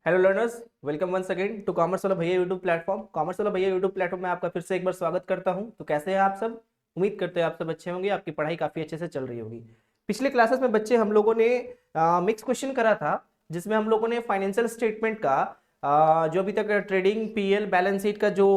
Hello learners, welcome once again to commerce वाला भैया YouTube platform. Commerce वाला भैया यूट्यूब प्लेटफॉर्म में आपका फिर से एक बार स्वागत करता हूं। तो कैसे हैं आप सब? उम्मीद करते हैं आप सब अच्छे होंगे, आपकी पढ़ाई काफी अच्छे से चल रही होगी। पिछले क्लासेस में बच्चे हम लोगों ने मिक्स क्वेश्चन करा था, जिसमें हम लोगों ने फाइनेंशियल स्टेटमेंट का जो अभी तक ट्रेडिंग पीएल बैलेंस शीट का जो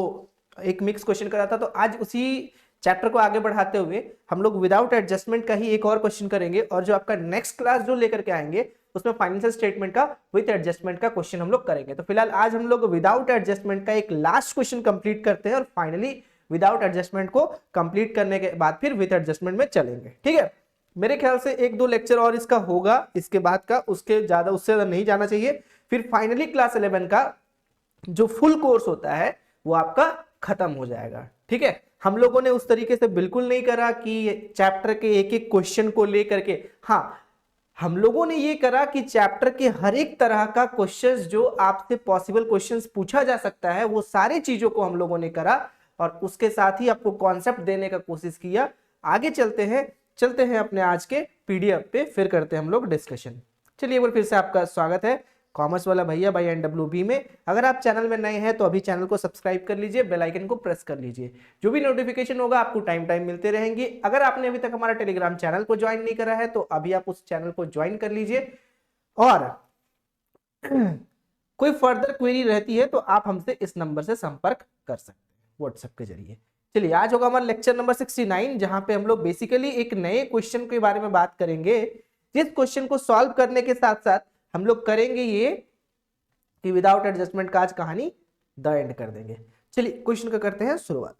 एक मिक्स क्वेश्चन करा था, तो आज उसी चैप्टर को आगे बढ़ाते हुए हम लोग विदाउट एडजस्टमेंट का ही एक और क्वेश्चन करेंगे। और जो आपका नेक्स्ट क्लास जो लेकर के आएंगे उसमें फाइनेंशियल स्टेटमेंट का विद एडजस्टमेंट का क्वेश्चन हम लोग करेंगे। तो फिलहाल आज हम लोग विदाउट एडजस्टमेंट का एक लास्ट क्वेश्चन कंप्लीट करते हैं और फाइनली विदाउट एडजस्टमेंट को कंप्लीट करने के बाद फिर विद एडजस्टमेंट में चलेंगे। ठीक है, मेरे ख्याल से एक दो लेक्चर और इसका होगा इसके बाद का, उसके ज्यादा उससे ज्यादा नहीं जाना चाहिए। फिर फाइनली क्लास 11 का जो फुल कोर्स होता है वो आपका खत्म हो जाएगा। ठीक है, हम लोगों ने उस तरीके से बिल्कुल नहीं करा कि चैप्टर के एक एक क्वेश्चन को लेकर के, हाँ हम लोगों ने ये करा कि चैप्टर के हर एक तरह का क्वेश्चंस जो आपसे पॉसिबल क्वेश्चंस पूछा जा सकता है वो सारे चीजों को हम लोगों ने करा और उसके साथ ही आपको कॉन्सेप्ट देने का कोशिश किया। आगे चलते हैं अपने आज के पीडीएफ पे, फिर करते हैं हम लोग डिस्कशन। चलिए एक बार फिर से आपका स्वागत है कॉमर्स वाला भैया बाई NWB में। अगर आप चैनल में नए हैं तो अभी चैनल को सब्सक्राइब कर लीजिए, बेल आइकन को प्रेस कर लीजिए, जो भी नोटिफिकेशन होगा आपको टाइम टाइम मिलते रहेंगे। अगर आपने अभी तक हमारा टेलीग्राम चैनल को ज्वाइन नहीं करा है तो अभी आप उस चैनल को ज्वाइन कर लीजिए। और कोई फर्दर क्वेरी रहती है तो आप हमसे इस नंबर से संपर्क कर सकते हैं व्हाट्सएप के जरिए। चलिए आज होगा हमारा लेक्चर नंबर 69, जहां पे हम लोग बेसिकली एक नए क्वेश्चन के बारे में बात करेंगे, जिस क्वेश्चन को सॉल्व करने के साथ साथ हम लोग करेंगे ये कि विदाउट एडजस्टमेंट का आज कहानी द एंड कर देंगे। चलिए क्वेश्चन का करते हैं शुरुआत।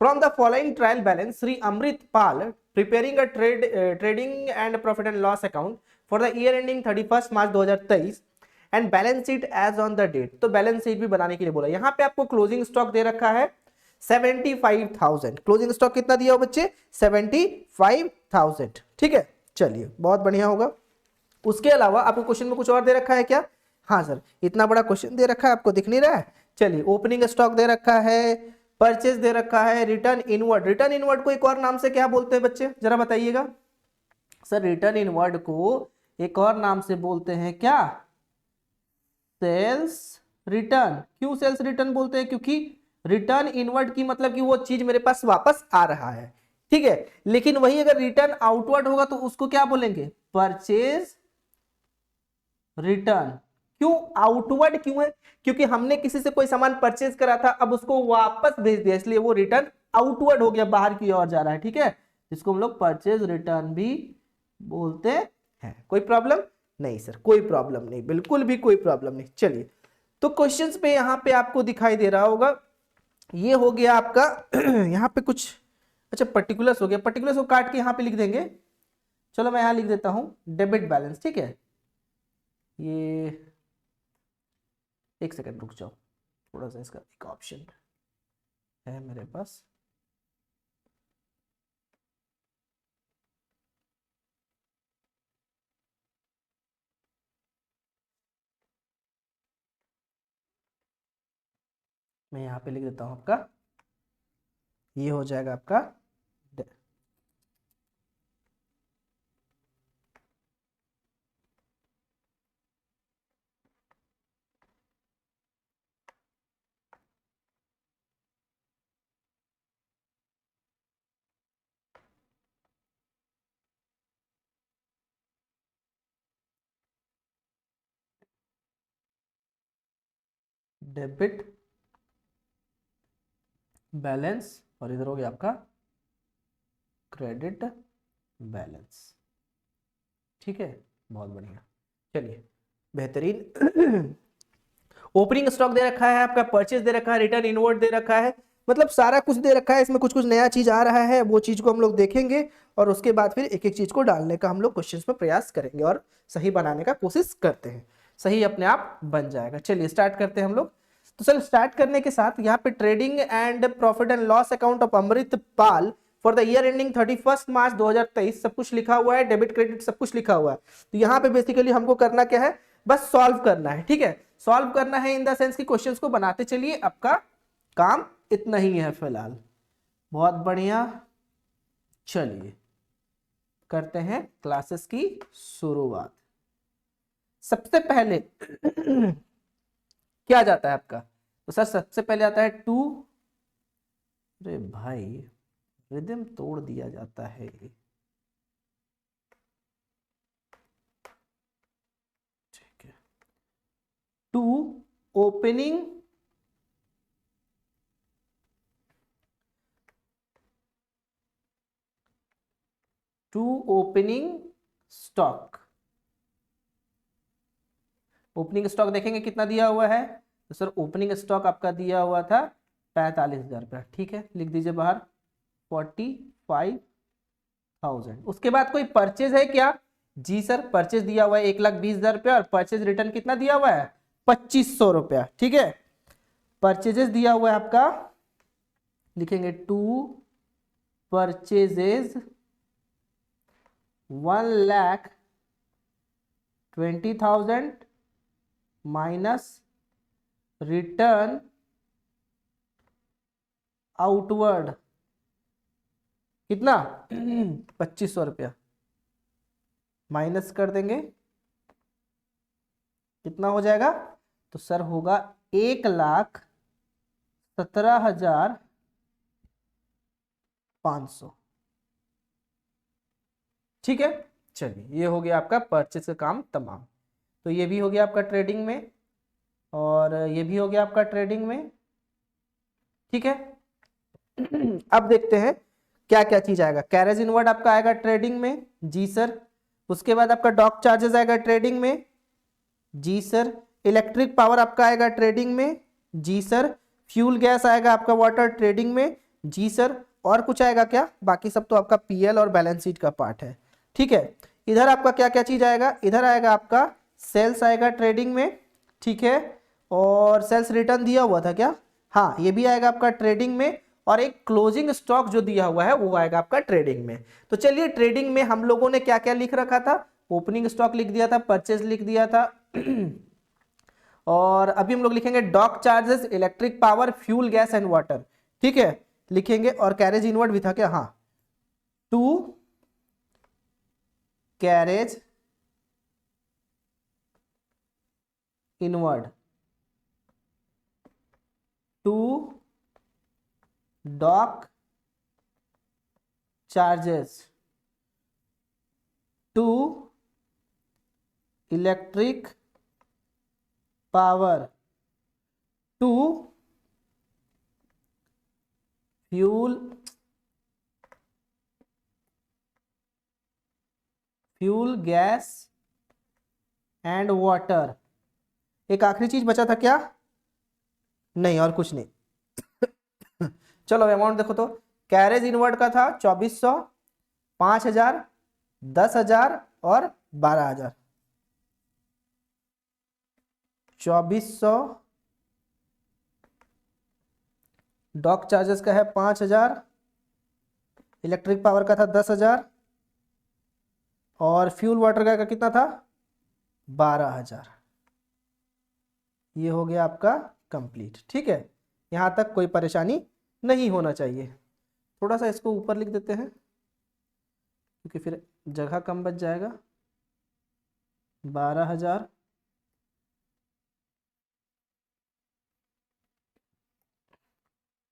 From the following trial balance Shri Amrit Pal preparing a trading and profit and loss account for the year ending 31 March 2023 and balance sheet as on the date. तो बैलेंस शीट भी बनाने के लिए बोला। यहाँ पे आपको क्लोजिंग स्टॉक दे रखा है 75,000। क्लोजिंग स्टॉक कितना दिया हो बच्चे? 75,000। ठीक है, चलिए बहुत बढ़िया होगा। उसके अलावा आपको क्वेश्चन में कुछ और दे रखा है क्या? हाँ सर, इतना बड़ा क्वेश्चन दे रखा है, आपको दिख नहीं रहा है? चलिए, ओपनिंग स्टॉक दे रखा है, परचेज दे रखा है, रिटर्न इनवर्ड। रिटर्न इनवर्ड को एक और नाम से क्या बोलते हैं बच्चे, जरा बताइएगा। सर रिटर्न इनवर्ड को एक और नाम से बोलते हैं क्या? Sales return. क्यों सेल्स रिटर्न बोलते हैं? क्योंकि रिटर्न इनवर्ड की मतलब कि वो चीज मेरे पास वापस आ रहा है। ठीक है, लेकिन वही अगर रिटर्न आउटवर्ड होगा तो उसको क्या बोलेंगे? Purchase return. क्यों आउटवर्ड क्यों है? क्योंकि हमने किसी से कोई सामान परचेज करा था, अब उसको वापस भेज दिया, इसलिए वो रिटर्न आउटवर्ड हो गया, बाहर की ओर जा रहा है। ठीक है, जिसको हम लोग परचेज रिटर्न भी बोलते हैं। कोई प्रॉब्लम नहीं सर, कोई प्रॉब्लम नहीं, बिल्कुल भी कोई प्रॉब्लम नहीं। चलिए, तो क्वेश्चंस पे यहां पे आपको दिखाई दे रहा होगा, ये हो गया आपका यहाँ पे कुछ, अच्छा पर्टिकुलर्स हो गया, पर्टिकुलर्स को काट के यहाँ पे लिख देंगे। चलो मैं यहाँ लिख देता हूँ डेबिट बैलेंस। ठीक है, ये एक सेकंड रुक जाओ, थोड़ा सा इसका एक ऑप्शन है मेरे पास। मैं यहाँ पे लिख देता हूँ आपका, ये हो जाएगा आपका डेबिट बैलेंस और इधर हो गया आपका क्रेडिट बैलेंस। ठीक है, बहुत बढ़िया। चलिए बेहतरीन। ओपनिंग स्टॉक दे रखा है आपका, परचेज दे रखा है, रिटर्न इनवर्ड दे रखा है, मतलब सारा कुछ दे रखा है। इसमें कुछ कुछ नया चीज आ रहा है, वो चीज को हम लोग देखेंगे और उसके बाद फिर एक एक चीज को डालने का हम लोग क्वेश्चंस में प्रयास करेंगे और सही बनाने का कोशिश करते हैं। सही अपने आप बन जाएगा। चलिए स्टार्ट करते हैं हम लोग। तो चल स्टार्ट करने के साथ यहाँ पे trading and profit and loss account of Amrit Pal for the year ending 31 March 2023 सब कुछ लिखा हुआ है, डेबिट क्रेडिट सब कुछ लिखा हुआ है। तो यहाँ पे बेसिकली हमको करना क्या है, बस सॉल्व करना है। ठीक है, सॉल्व करना है इन द सेंस कि क्वेश्चंस को बनाते चलिए, आपका काम इतना ही है फिलहाल। बहुत बढ़िया, चलिए करते हैं क्लासेस की शुरुआत। सबसे पहले क्या जाता है आपका, तो सर सबसे पहले आता है टू, अरे भाई रिदम तोड़ दिया जाता है। ठीक है, to opening stock. Opening stock देखेंगे कितना दिया हुआ है, तो सर ओपनिंग स्टॉक आपका दिया हुआ था 45,000 रुपया। ठीक है, लिख दीजिए बाहर 45,000। उसके बाद कोई परचेज है क्या, जी सर परचेज दिया हुआ है 1,20,000 रुपया, और परचेज रिटर्न कितना दिया हुआ है 2,500 रुपया। ठीक है, परचेजेस दिया हुआ है आपका, लिखेंगे to purchases 1,20,000 minus return outward कितना 2,500 रुपया, माइनस कर देंगे कितना हो जाएगा, तो सर होगा 1,17,500। ठीक है, चलिए ये हो गया आपका परचेज का काम तमाम। तो ये भी हो गया आपका ट्रेडिंग में, और ये भी हो गया आपका ट्रेडिंग में। ठीक है, अब देखते हैं क्या क्या चीज आएगा। कैरेज इनवर्ड आपका आएगा ट्रेडिंग में, जी सर। उसके बाद आपका डॉक चार्जेस आएगा ट्रेडिंग में, जी सर। इलेक्ट्रिक पावर आपका आएगा ट्रेडिंग में, जी सर। फ्यूल गैस आएगा आपका वाटर ट्रेडिंग में, जी सर। और कुछ आएगा क्या, बाकी सब तो आपका पीएल और बैलेंस शीट का पार्ट है। ठीक है, इधर आपका क्या क्या चीज आएगा, इधर आएगा आपका सेल्स आएगा ट्रेडिंग में। ठीक है, और सेल्स रिटर्न दिया हुआ था क्या, हाँ ये भी आएगा आपका ट्रेडिंग में। और एक क्लोजिंग स्टॉक जो दिया हुआ है वो आएगा आपका ट्रेडिंग में। तो चलिए ट्रेडिंग में हम लोगों ने क्या क्या लिख रखा था, ओपनिंग स्टॉक लिख दिया था, परचेज लिख दिया था और अभी हम लोग लिखेंगे dock charges, electric power, fuel gas and water. ठीक है, लिखेंगे। और कैरेज इनवर्ड भी था क्या, हाँ to carriage inward, to dock charges, to electric power, to fuel gas and water. एक आखिरी चीज बचा था क्या, नहीं और कुछ नहीं। चलो अमाउंट देखो तो, कैरेज इनवर्ड का था 2,400, 5,000, 10,000 और 12,000। 2,400, डॉक चार्जेस का है 5,000, इलेक्ट्रिक पावर का था 10,000 और फ्यूल वाटर का कितना था 12,000। ये हो गया आपका कंप्लीट। ठीक है, यहां तक कोई परेशानी नहीं होना चाहिए। थोड़ा सा इसको ऊपर लिख देते हैं क्योंकि फिर जगह कम बच जाएगा। 12,000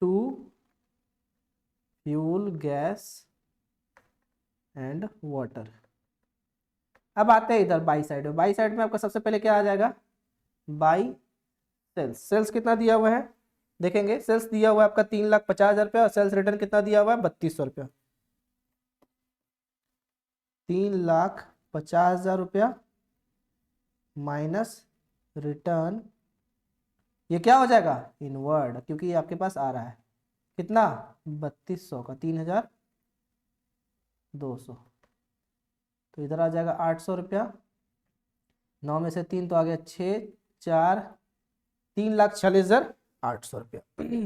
to fuel gas and water. अब आते हैं इधर बाई साइड में। बाई साइड में आपका सबसे पहले क्या आ जाएगा, बाई सेल्स। सेल्स कितना दिया हुआ है देखेंगे, सेल्स दिया हुआ है आपका 3,50,000 रुपया और सेल्स रिटर्न कितना दिया हुआ है 3,200 रुपया। 3,50,000 रुपया माइनस रिटर्न, ये क्या हो जाएगा इनवर्ड, क्योंकि ये आपके पास आ रहा है कितना 3,200 का 3,200। तो इधर आ जाएगा 800 रुपया, 9 में से 3 तो आ गया 6, 4, 3,46,800 रुपया।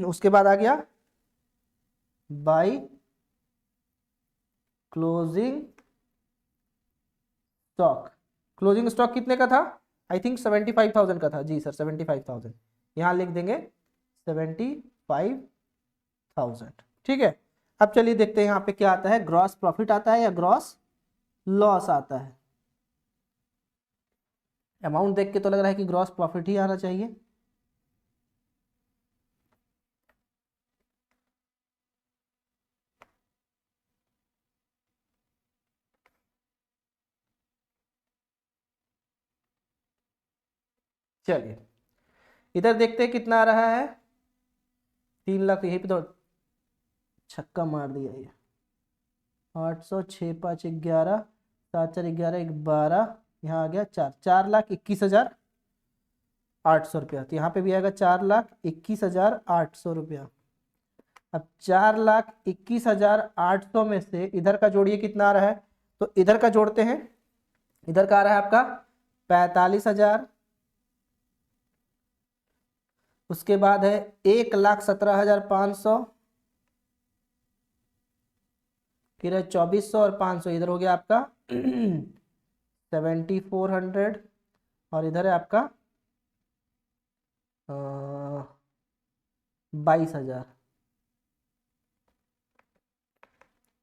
उसके बाद आ गया by closing stock. Closing stock कितने का था, आई थिंक 75,000 का था, जी सर 75,000। यहां लिख देंगे 75,000। ठीक है, अब चलिए देखते हैं यहाँ पे क्या आता है, ग्रॉस प्रॉफिट आता है या ग्रॉस लॉस आता है। अमाउंट देख के तो लग रहा है कि ग्रॉस प्रॉफिट ही आना चाहिए। चलिए इधर देखते हैं कितना आ रहा है। 3 लाख, यहीं पे तो छक्का मार दिया ये। 800, 6 5 11, 7 4 11, 12, यहाँ आ गया 4, 4 लाख 21 हजार 800 रुपया। तो यहाँ पे भी आएगा 4 लाख 21 हजार 800 रुपया। अब 4 लाख 21 हजार 800 में से इधर का जोड़िए कितना आ रहा है, तो इधर का जोड़ते हैं। इधर का आ रहा है आपका 45 हजार। उसके बाद है 1,17,500, फिर है 2400 और 500, इधर हो गया आपका 7400, और इधर है आपका 22,000।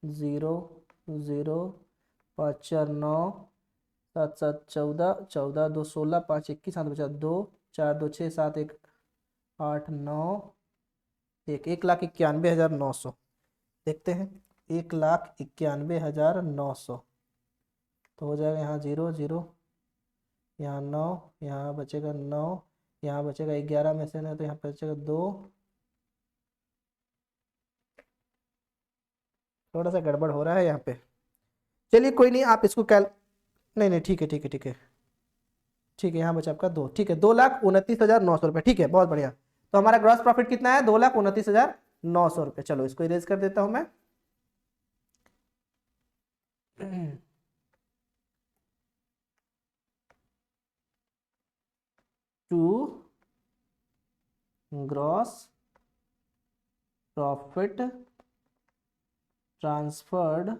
0 0 5 4 9 7 7 14, 14 2 16, 5 21, 7 बचा 2, 4 2 6 7 1 8 9 1, 1,91,900। देखते हैं 1,91,900, तो हो जाएगा यहाँ 0 0, यहाँ 9, यहाँ बचेगा 9, यहाँ बचेगा 11 में से ना, तो यहाँ बचेगा 2। थोड़ा सा गड़बड़ हो रहा है यहाँ पे। चलिए कोई नहीं, आप इसको नहीं नहीं, ठीक है ठीक है ठीक है ठीक है, यहाँ बचा आपका 2। ठीक है, 2,29,900 रुपये। ठीक है, बहुत बढ़िया। तो हमारा ग्रॉस प्रॉफिट कितना है, 2,29,900 रुपये। चलो इसको इरेज कर देता हूं मैं। To gross profit transferred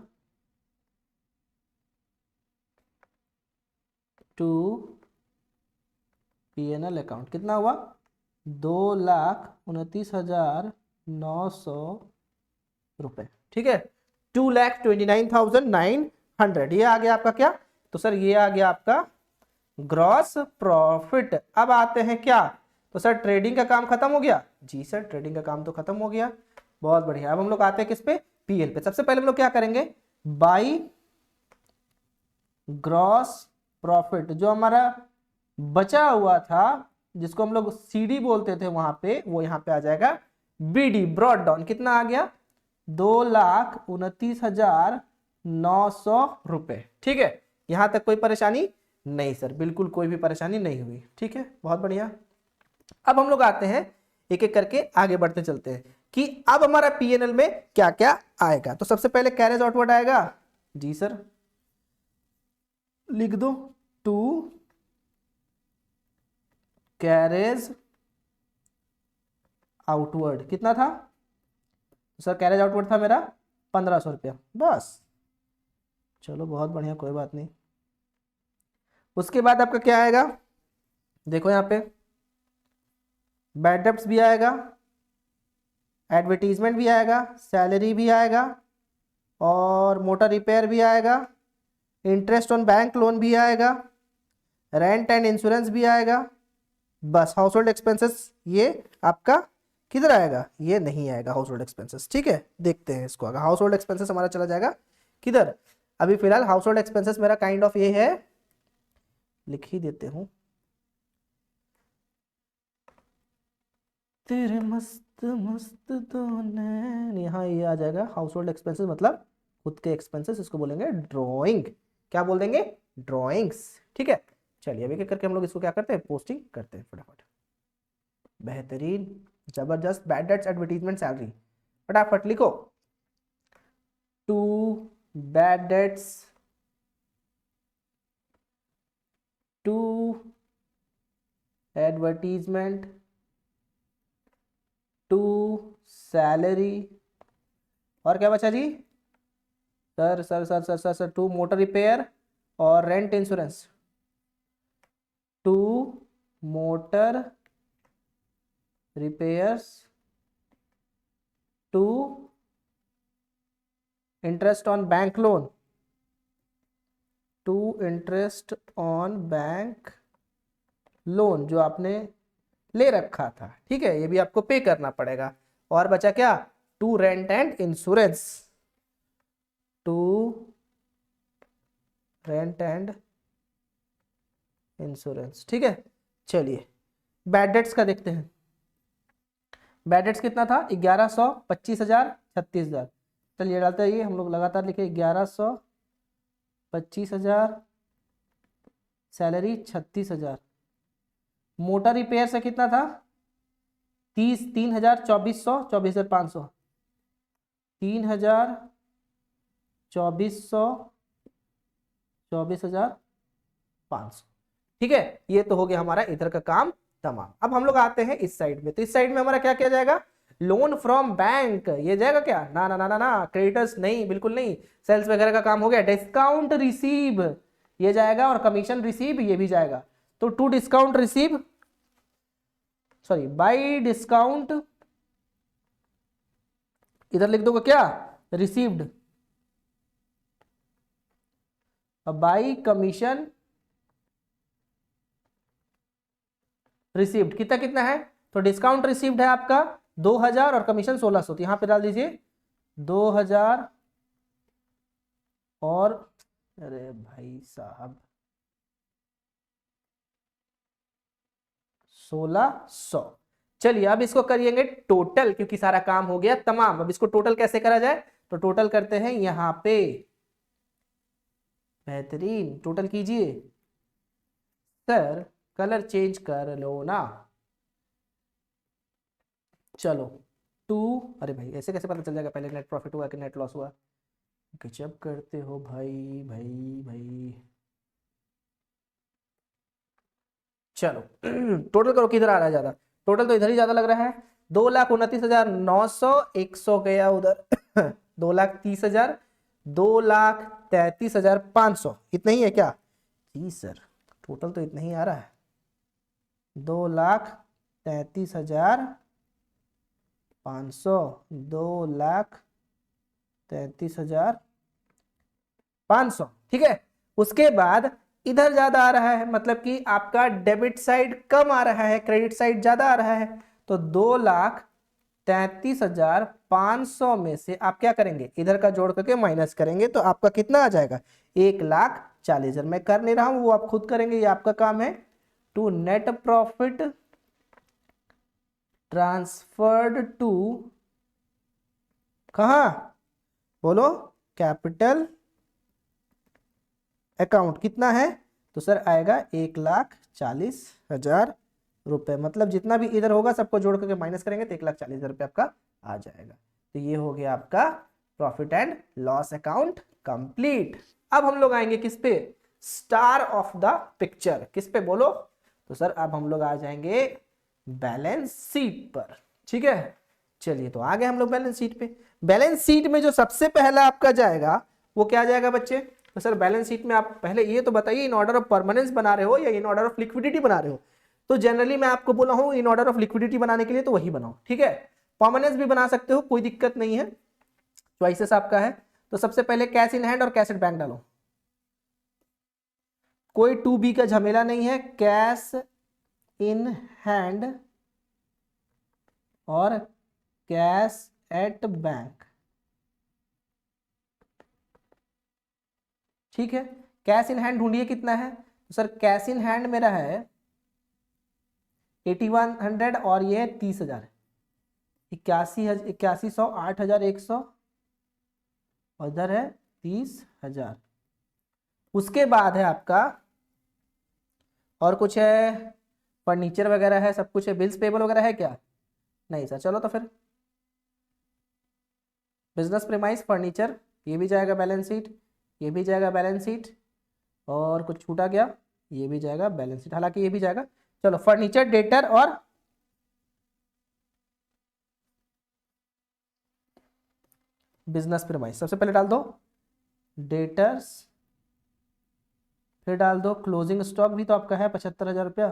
to PNL account, कितना हुआ, 2,29,900 रुपये। ठीक है, 2,29,900, ये आ गया आपका क्या, तो सर ये आ गया आपका ग्रॉस प्रॉफिट। अब आते हैं क्या, तो सर ट्रेडिंग का काम खत्म हो गया। जी सर, ट्रेडिंग का काम तो खत्म हो गया, बहुत बढ़िया। अब हम लोग आते हैं किस पे, पीएल पे। सबसे पहले हम लोग क्या करेंगे, बाई ग्रॉस प्रॉफिट, जो हमारा बचा हुआ था जिसको हम लोग सीडी बोलते थे वहां पे, वो यहाँ पे आ जाएगा बीडी, ब्रॉड डाउन। कितना आ गया, 2,29,900 रुपए। ठीक है, यहां तक कोई परेशानी नहीं सर, बिल्कुल कोई भी परेशानी नहीं हुई। ठीक है, बहुत बढ़िया। अब हम लोग आते हैं एक एक करके आगे बढ़ते चलते हैं कि अब हमारा पीएनएल में क्या क्या आएगा। तो सबसे पहले कैरेज आउटवर्ड आएगा। जी सर, लिख दो, टू कैरेज आउटवर्ड। कितना था सर, कैरेज आउटवर्ड था मेरा 1,500 रुपया बस। चलो बहुत बढ़िया, कोई बात नहीं। उसके बाद आपका क्या आएगा, देखो यहाँ पे बैड डेब्ट्स भी आएगा, एडवर्टीजमेंट भी आएगा, सैलरी भी आएगा, और मोटर रिपेयर भी आएगा, इंटरेस्ट ऑन बैंक लोन भी आएगा, रेंट एंड इंश्योरेंस भी आएगा। बस हाउस होल्ड एक्सपेंसेस ये आपका किधर आएगा, ये नहीं आएगा हाउस होल्ड एक्सपेंसेस। ठीक है, देखते हैं इसको। अगर हाउस होल्ड एक्सपेंसेस हमारा चला जाएगा किधर, अभी फिलहाल हाउस होल्ड एक्सपेंसेस मेरा काइंड ऑफ ये है, लिख ही देते हूं, तेरे मस्त मस्त तो नैन, यहाँ ये आ जाएगा हाउस होल्ड एक्सपेंसेस, मतलब खुद के एक्सपेंसेस। इसको बोलेंगे ड्रॉइंग, क्या बोल देंगे, ड्रॉइंग्स। ठीक है, चलिए अभी क्या करके हम लोग इसको क्या करते हैं, पोस्टिंग करते हैं फटाफट। बेहतरीन, जबरदस्त। बैड डेट्स, एडवर्टीजमेंट, सैलरी, फटाफट लिखो। To bad debts, to advertisement, to salary, और क्या बचा जी, sir sir sir sir sir sir, to motor repair और rent insurance, to motor repairs, to interest on bank loan, to interest on bank loan जो आपने ले रखा था, ठीक है, ये भी आपको पे करना पड़ेगा। और बचा क्या, to rent and insurance, to rent and insurance, ठीक है। चलिए बैड डेट्स का देखते हैं। बैड डेट्स कितना था, 1100, 25,000, 36,000। चलिए डालते हैं, ये हम लोग लगातार लिखे, 1100, 25,000, सैलरी 36,000। मोटर रिपेयर से कितना था, 3,000, 2400, 24,500, 3,000, 2400, 24,500, ठीक है। ये तो हो गया हमारा इधर का काम तमाम। अब हम लोग आते हैं इस साइड में, तो इस साइड में हमारा क्या किया जाएगा, लोन फ्रॉम बैंक, ये जाएगा क्या, ना ना ना ना ना, क्रेडिटर्स नहीं, बिल्कुल नहीं, सेल्स वगैरह का काम हो गया। डिस्काउंट रिसीव ये जाएगा, और कमीशन रिसीव ये भी जाएगा। तो to discount receive, sorry by discount, इधर लिख दोगे क्या, रिसीव्ड, बाई कमीशन रिसीव्ड, कितना कितना है, तो डिस्काउंट रिसीव्ड है आपका 2,000 और कमीशन 1,600, तो यहां पे डाल दीजिए 2,000 और, अरे भाई साहब, 1,600। चलिए अब इसको करिएंगे टोटल, क्योंकि सारा काम हो गया तमाम। अब इसको टोटल कैसे करा जाए, तो टोटल करते हैं यहां पे, बेहतरीन, टोटल कीजिए। सर कलर चेंज कर लो ना, चलो टू, अरे भाई ऐसे कैसे पता चल जाएगा पहले नेट प्रॉफिट हुआ कि नेट लॉस हुआ, गजब करते हो भाई भाई भाई। चलो टोटल करो, किधर आ रहा है ज्यादा, टोटल तो इधर ही ज्यादा लग रहा है, 2,29,900, 100 गया उधर 2,30,000, 2,33,500, इतना ही है क्या, जी सर टोटल तो इतना ही आ रहा है, 2,33,500, 2,33,500, ठीक है। उसके बाद इधर ज्यादा आ रहा है, मतलब कि आपका डेबिट साइड कम आ रहा है, क्रेडिट साइड ज्यादा आ रहा है, तो 2,33,500 में से आप क्या करेंगे, इधर का जोड़ करके माइनस करेंगे, तो आपका कितना आ जाएगा, 1,40,000। मैं कर नहीं रहा हूं, वो आप खुद करेंगे, ये आपका काम है। To net profit transferred to, कहां, बोलो, कैपिटल अकाउंट, कितना है, तो सर आएगा 1,40,000 रुपए, मतलब जितना भी इधर होगा सबको जोड़ करके माइनस करेंगे तो 1,40,000 रुपए आपका आ जाएगा। तो ये हो गया आपका profit and loss account complete. अब हम लोग आएंगे किस पे, स्टार ऑफ द पिक्चर, किस पे बोलो, तो सर अब हम लोग आ जाएंगे बैलेंस शीट पर, ठीक है। चलिए तो आ गए हम लोग बैलेंस शीट पे। बैलेंस शीट में जो सबसे पहला आपका जाएगा वो क्या जाएगा बच्चे, तो सर बैलेंस शीट में आप पहले ये तो बताइए, इन ऑर्डर ऑफ परमानेंस बना रहे हो या इन ऑर्डर ऑफ लिक्विडिटी बना रहे हो। तो जनरली मैं आपको बोला हूं इन ऑर्डर ऑफ लिक्विडिटी बनाने के लिए तो वही बनाओ, ठीक है। परमानेंस भी बना सकते हो, कोई दिक्कत नहीं है, चॉइसेस आपका है। तो सबसे पहले कैश इन हैंड और कैश एट बैंक डालो, कोई टू बी का झमेला नहीं है, कैश इन हैंड और कैश एट बैंक, ठीक है। कैश इन हैंड ढूंढिए कितना है, तो सर कैश इन हैंड मेरा है 8,100 और ये 30,000, 81,100, 8,100 और इधर है 30,000। उसके बाद है आपका और कुछ है, फर्नीचर वगैरह है, सब कुछ है, बिल्स पेबल वगैरह है क्या, नहीं सर, चलो तो फिर बिजनेस प्रीमाइस फर्नीचर ये भी जाएगा बैलेंस शीट, ये भी जाएगा बैलेंस शीट, और कुछ छूटा गया, ये भी जाएगा बैलेंस शीट, हालांकि ये भी जाएगा। चलो फर्नीचर, डेटर और बिजनेस प्रीमाइस, सबसे पहले डाल दो डेटर्स, फिर डाल दो क्लोजिंग स्टॉक, भी तो आपका है 75,000 रुपया,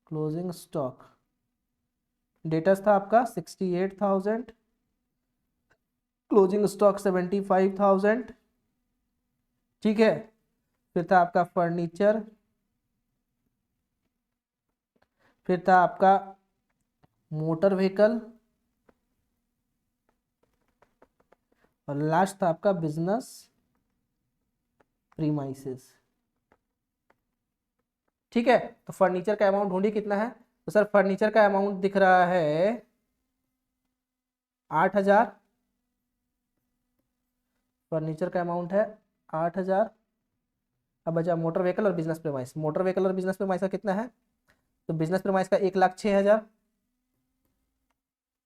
क्लोजिंग स्टॉक, डेटर्स था आपका 68,000, क्लोजिंग स्टॉक 75,000, ठीक है। फिर था आपका फर्नीचर फिर था आपका मोटर व्हीकल, और लास्ट था आपका बिजनेस प्रीमाइसेस। ठीक है, तो फर्नीचर का अमाउंट ढूंढिए कितना है। तो सर फर्नीचर का अमाउंट दिख रहा है 8,000। फर्नीचर का अमाउंट है 8,000। अब बचा मोटर व्हीकल और बिजनेस प्रीमाइस। मोटर व्हीकल और बिजनेस प्रीमाइस का कितना है? तो बिजनेस प्रीमाइस का 1,06,000,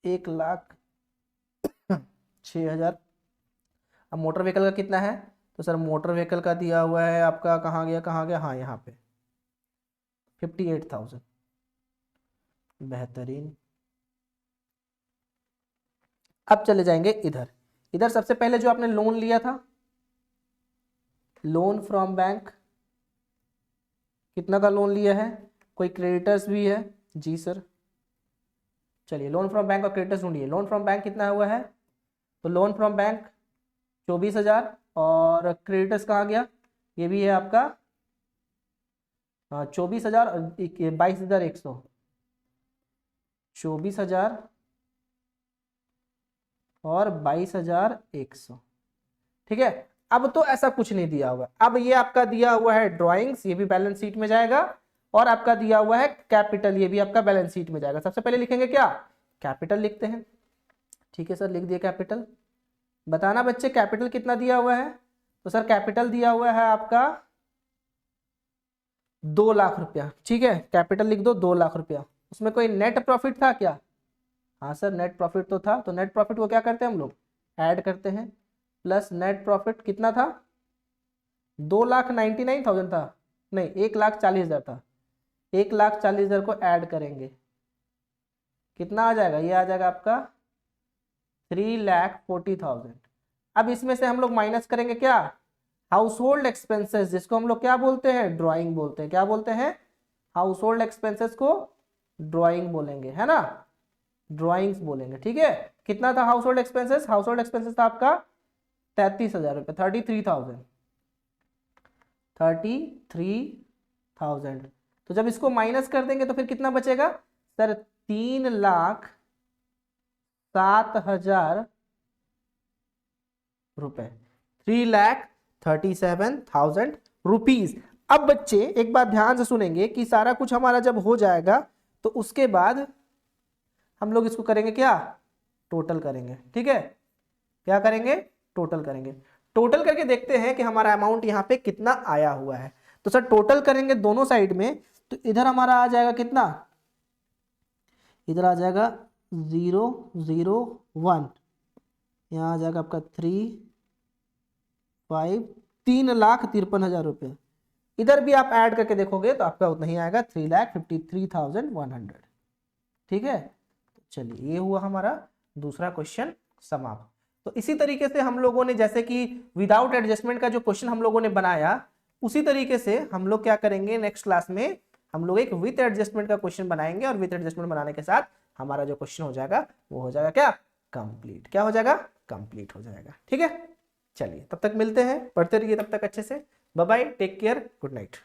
1,06,000। अब मोटर व्हीकल का कितना है? तो सर मोटर व्हीकल का दिया हुआ है आपका, कहाँ गया कहाँ गया, हाँ यहाँ पे 58,000। बेहतरीन। अब चले जाएंगे इधर। इधर सबसे पहले जो आपने लोन लिया था, लोन फ्रॉम बैंक, कितना का लोन लिया है? कोई क्रेडिटर्स भी है? जी सर। चलिए लोन फ्रॉम बैंक और क्रेडिटर्स ढूंढिए। लोन फ्रॉम बैंक कितना हुआ है? तो लोन फ्रॉम बैंक 24,000, और क्रेडिटर्स कहाँ गया? ये भी है आपका 24,000 और 22,100। 24,000 और 22,100। ठीक है, अब तो ऐसा कुछ नहीं दिया हुआ। अब ये आपका दिया हुआ है ड्राइंग्स, ये भी बैलेंस शीट में जाएगा, और आपका दिया हुआ है कैपिटल, ये भी आपका बैलेंस शीट में जाएगा। सबसे पहले लिखेंगे क्या? कैपिटल लिखते हैं। ठीक है सर, लिख दिया कैपिटल। बताना बच्चे कैपिटल कितना दिया हुआ है? तो सर कैपिटल दिया हुआ है आपका 2 लाख रुपया। ठीक है, कैपिटल लिख दो 2 लाख रुपया। उसमें कोई नेट प्रॉफिट था क्या? हाँ सर नेट प्रॉफिट तो था। तो नेट प्रॉफिट को क्या करते हैं हम लोग? ऐड करते हैं। प्लस नेट प्रॉफिट कितना था? 2,99,000 था, नहीं 1,40,000 था। 1,40,000 को ऐड करेंगे, कितना आ जाएगा? ये आ जाएगा आपका 3,40,000। अब इसमें से हम लोग माइनस करेंगे क्या? हाउस होल्ड एक्सपेंसेस, जिसको हम लोग क्या बोलते हैं? ड्राइंग बोलते हैं। क्या बोलते हैं? हाउस होल्ड एक्सपेंसेस को ड्राइंग बोलेंगे, है ना? ड्राइंग्स बोलेंगे। ठीक है, कितना था house hold expenses? House hold expenses था आपका 33,000 रुपये, 33,000। 33,000। तो जब इसको माइनस कर देंगे तो फिर कितना बचेगा? सर 3,07,000 रुपए, 3,37,000 रुपीज। अब बच्चे एक बात ध्यान से सुनेंगे कि सारा कुछ हमारा जब हो जाएगा तो उसके बाद हम लोग इसको करेंगे क्या? टोटल करेंगे। ठीक है, क्या करेंगे? टोटल करेंगे। टोटल करके देखते हैं कि हमारा अमाउंट यहाँ पे कितना आया हुआ है। तो सर टोटल करेंगे दोनों साइड में, तो इधर हमारा आ जाएगा कितना? इधर आ जाएगा 0,01, यहाँ आ जाएगा आपका 3,53,000 रुपये। इधर भी आप ऐड करके देखोगे तो आपका उतना ही आएगा, 3,53,100। ठीक है, चलिए ये हुआ हमारा दूसरा क्वेश्चन समाप्त। तो इसी तरीके से हम लोगों ने, जैसे कि विदाउट एडजस्टमेंट का जो क्वेश्चन हम लोगों ने बनाया, उसी तरीके से हम लोग क्या करेंगे नेक्स्ट क्लास में, हम लोग एक विथ एडजस्टमेंट का क्वेश्चन बनाएंगे, और विथ एडजस्टमेंट बनाने के साथ हमारा जो क्वेश्चन हो जाएगा वो हो जाएगा क्या? कंप्लीट। क्या हो जाएगा? कंप्लीट हो जाएगा। ठीक है, चलिए तब तक मिलते हैं, पढ़ते रहिए तब तक अच्छे से। Bye bye, take care, good night.